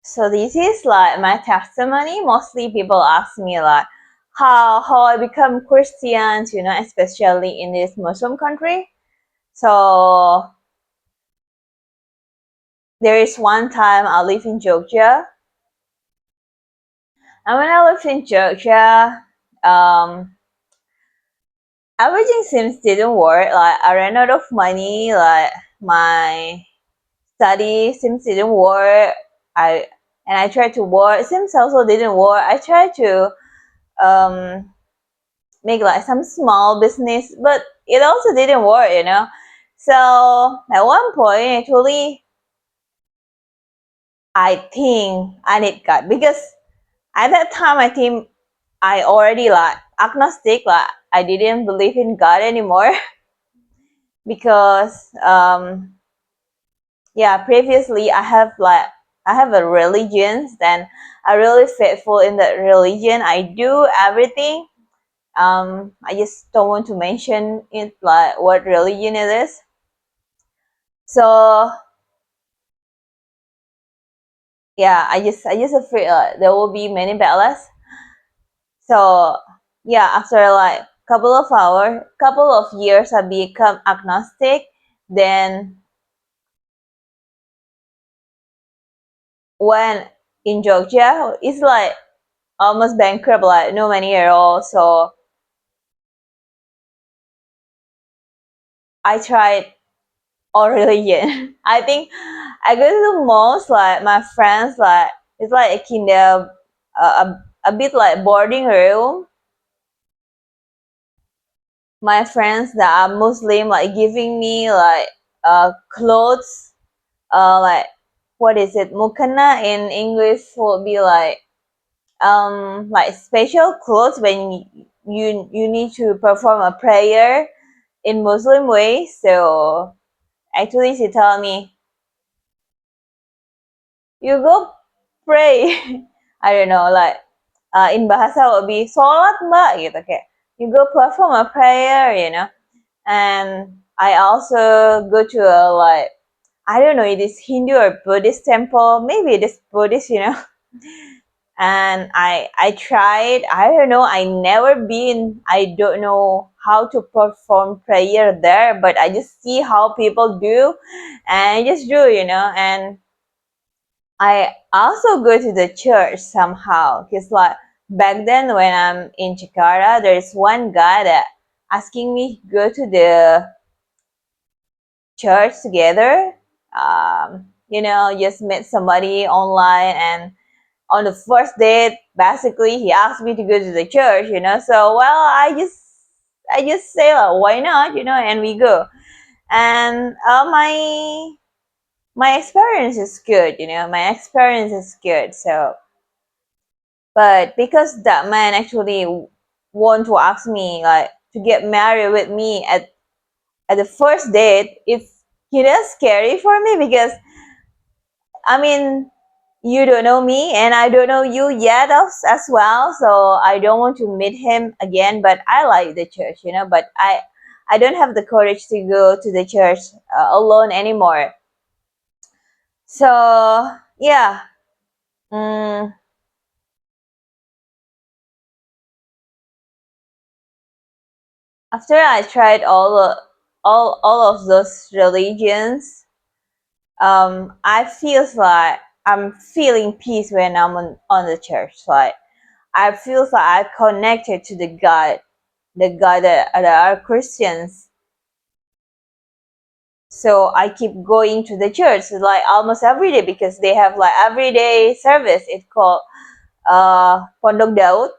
So this is like my testimony. Mostly people ask me like how I become Christians, you know, especially in this Muslim country. So there is one time I live in Georgia, and when I lived in Georgia, um, everything seems didn't work. Like I ran out of money. Like my study seems didn't work. I tried to work. Seems also didn't work. I tried to um make like some small business, but it also didn't work, you know. So at one point, actually, I think I need God because at that time I think I already like agnostic, like I didn't believe in God anymore because yeah, previously I have a religion, then I'm really faithful in that religion. I do everything. I just don't want to mention it like what religion it is. So yeah, I just afraid there will be many battles. So yeah, after like couple of years, I become agnostic. Then when in Georgia, it's like almost bankrupt, like no money at all. So I tried all religion. I think I go to the most like my friends like it's like a kinder a bit like boarding room. My friends that are Muslim like giving me like clothes, like what is it? Mukana in English would be like special clothes when you need to perform a prayer in Muslim way. So actually she told me you go pray. I don't know, like in bahasa would be sholat mbak gitu kayak you go perform a prayer, you know. And I also go to a like I don't know it is Hindu or Buddhist temple, maybe it is Buddhist, you know. And I tried, I don't know, I never been, I don't know how to perform prayer there, but I just see how people do and I just do, you know. And I also go to the church somehow because like back then when I'm in Jakarta, there's one guy that asking me go to the church together. You know, just met somebody online, and on the first date, basically he asked me to go to the church. You know, so well, I just say like, why not? You know, and we go. And my experience is good. You know, my experience is good. So, but because that man actually want to ask me like to get married with me at the first date, it's you know scary for me because I mean you don't know me and I don't know you yet as well, so I don't want to meet him again. But I like the church, you know. But I don't have the courage to go to the church alone anymore. So yeah, mm, after I tried all of those religions, I feels like I'm feeling peace when I'm on the church. Like I feels like I connected to the God that are Christians. So I keep going to the church like almost every day because they have like everyday service. It's called Pondok Daud.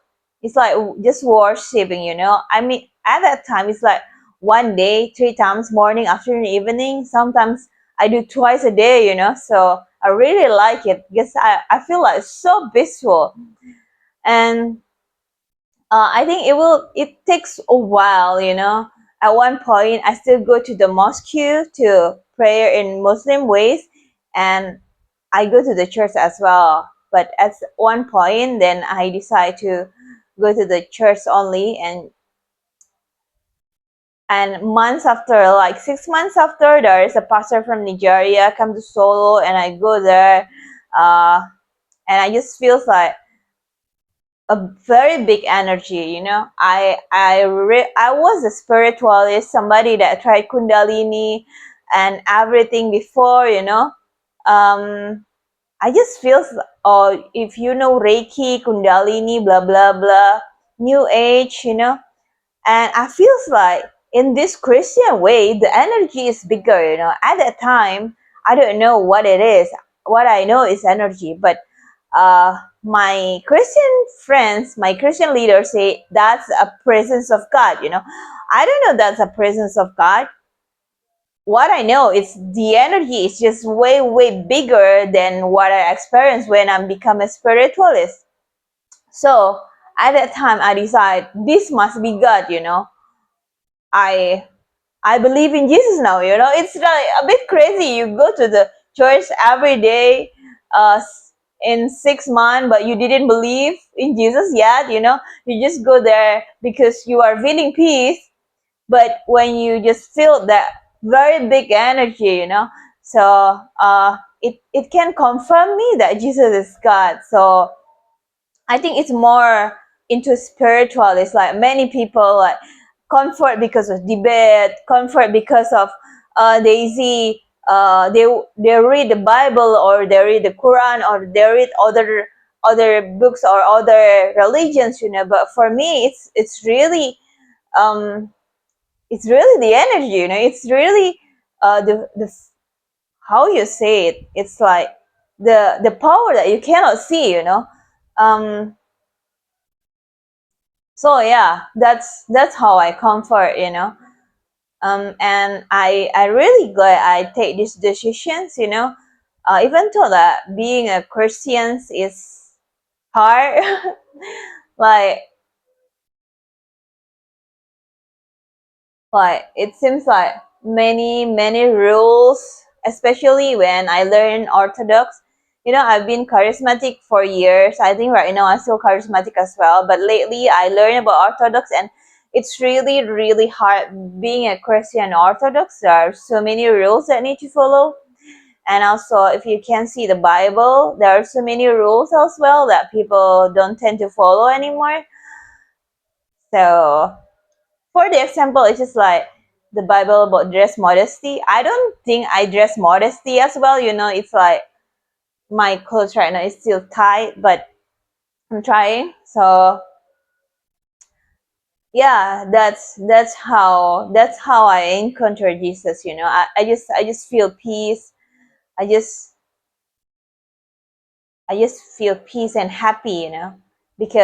It's like just worshiping, you know. I mean, at that time, it's like one day, three times, morning, afternoon, evening. Sometimes I do twice a day, you know. So I really like it because I feel like so peaceful. And I think it takes a while, you know. At one point, I still go to the mosque to prayer in Muslim ways, and I go to the church as well. But at one point, then I decide to go to the church only, and months after, like 6 months after, there is a pastor from Nigeria come to Solo, and I go there. Uh, and I just feels like a very big energy, you know. I was a spiritualist, somebody that tried kundalini and everything before, you know. um I just feels, or if you know Reiki, Kundalini, blah blah blah, New Age, you know, and I feels like in this Christian way, the energy is bigger, you know. At that time, I don't know what it is. What I know is energy, but my Christian friends, my Christian leaders say that's a presence of God, you know. I don't know that's a presence of God. What I know is the energy is just way, way bigger than what I experienced when I become a spiritualist. So at that time, I decide this must be God, you know. I I believe in Jesus now, you know. It's like a bit crazy. You go to the church every day, in 6 months, but you didn't believe in Jesus yet, you know. You just go there because you are feeling peace, but when you just feel that very big energy, you know, so it can confirm me that Jesus is God. So I think it's more into spiritual. It's like many people like comfort because of debate, comfort because of they see, they read the Bible, or they read the Quran, or they read other books or other religions, you know. But for me, um it's really the energy, you know. It's really the how you say it. It's like the power that you cannot see, you know. um so yeah, that's how I comfort, you know. And I really glad I take these decisions, you know. Even though that being a Christian is hard, like it seems like many rules, especially when I learn Orthodox. You know, I've been charismatic for years. I think right now I'm still charismatic as well, but lately I learned about Orthodox, and it's really hard being a Christian Orthodox. There are so many rules that need to follow, and also if you can see the Bible, there are so many rules as well that people don't tend to follow anymore. So for the example, it's just like the Bible about dress modesty. I don't think I dress modesty as well. You know, it's like my clothes right now is still tight, but I'm trying. So yeah, that's how I encounter Jesus. You know, I just feel peace. I just I just feel peace and happy. You know, because